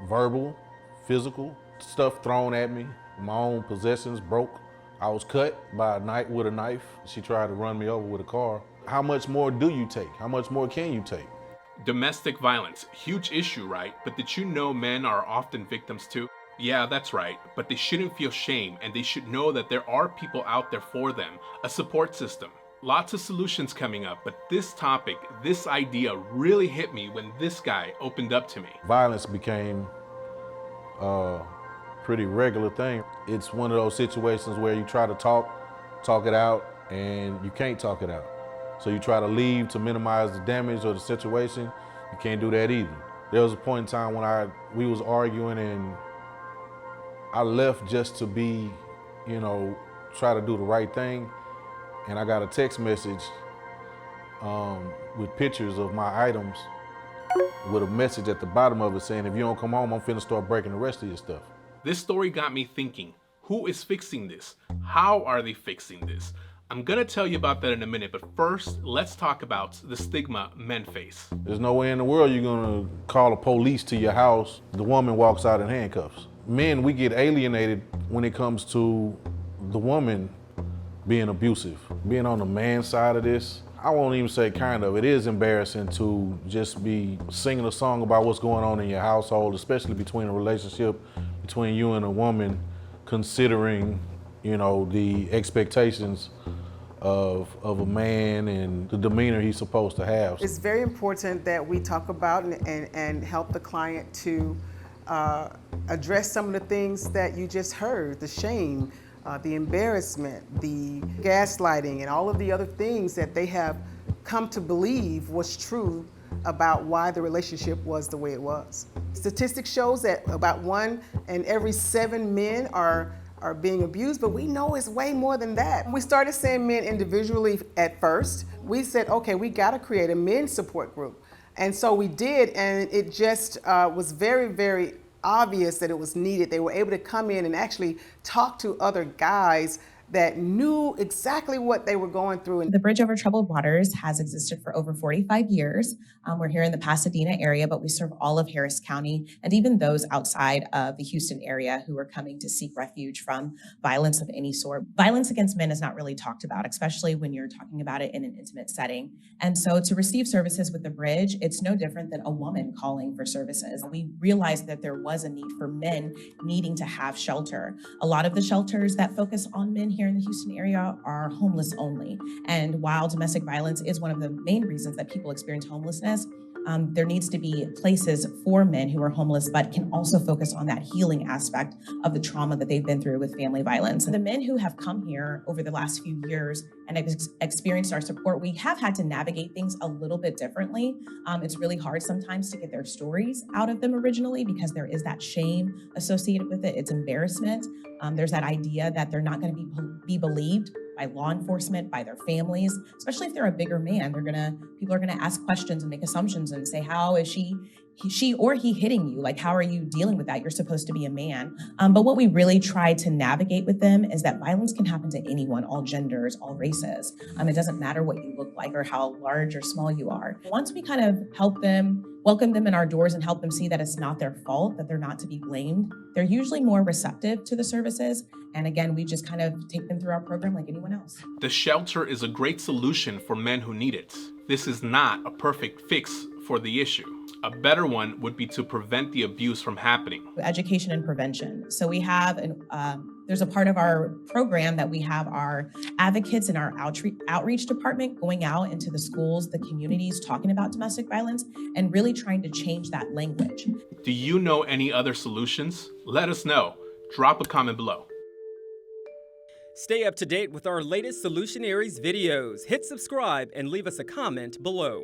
Verbal, physical, stuff thrown at me, my own possessions broke. I was cut by a knife with a knife. She tried to run me over with a car. How much more do you take? How much more can you take? Domestic violence, huge issue, right? But did you know men are often victims too? Yeah, that's right, but they shouldn't feel shame and they should know that there are people out there for them, a support system. Lots of solutions coming up, but this topic, this idea really hit me when this guy opened up to me. Violence became a pretty regular thing. It's one of those situations where you try to talk it out, and you can't talk it out. So you try to leave to minimize the damage or the situation. You can't do that either. There was a point in time when we was arguing, and I left just to be, try to do the right thing. And I got a text message with pictures of my items with a message at the bottom of it saying, if you don't come home, I'm finna start breaking the rest of your stuff. This story got me thinking, who is fixing this? How are they fixing this? I'm gonna tell you about that in a minute, but first, let's talk about the stigma men face. There's no way in the world you're gonna call the police to your house, the woman walks out in handcuffs. Men, we get alienated when it comes to the woman being abusive. Being on the man side of this, I won't even say kind of, it is embarrassing to just be singing a song about what's going on in your household, especially between a relationship between you and a woman, considering, the expectations of a man and the demeanor he's supposed to have. It's very important that we talk about and help the client to address some of the things that you just heard, the shame, the embarrassment, the gaslighting, and all of the other things that they have come to believe was true about why the relationship was the way it was. Statistics shows that about 1 in every 7 men are being abused, but we know it's way more than that. We started seeing men individually at first. We said, okay, we gotta create a men's support group. And so we did, and it just was very, very obvious that it was needed. They were able to come in and actually talk to other guys that knew exactly what they were going through. The Bridge Over Troubled Waters has existed for over 45 years. We're here in the Pasadena area, but we serve all of Harris County and even those outside of the Houston area who are coming to seek refuge from violence of any sort. Violence against men is not really talked about, especially when you're talking about it in an intimate setting. And so to receive services with the Bridge, it's no different than a woman calling for services. We realized that there was a need for men needing to have shelter. A lot of the shelters that focus on men here in the Houston area are homeless only. And while domestic violence is one of the main reasons that people experience homelessness, there needs to be places for men who are homeless, but can also focus on that healing aspect of the trauma that they've been through with family violence. And the men who have come here over the last few years and have experienced our support, we have had to navigate things a little bit differently. It's really hard sometimes to get their stories out of them originally because there is that shame associated with it. It's embarrassment. There's that idea that they're not going to be believed by law enforcement, by their families, especially if they're a bigger man. People are gonna ask questions and make assumptions and say, how is she or he hitting you? Like, how are you dealing with that? You're supposed to be a man. But what we really try to navigate with them is that violence can happen to anyone, all genders, all races. It doesn't matter what you look like or how large or small you are. Once we kind of help them, welcome them in our doors and help them see that it's not their fault, that they're not to be blamed, they're usually more receptive to the services. And again, we just kind of take them through our program like anyone else. The shelter is a great solution for men who need it. This is not a perfect fix for the issue. A better one would be to prevent the abuse from happening. Education and prevention. So we have there's a part of our program that we have our advocates in our outreach department going out into the schools, the communities, talking about domestic violence and really trying to change that language. Do you know any other solutions? Let us know. Drop a comment below. Stay up to date with our latest Solutionaries videos. Hit subscribe and leave us a comment below.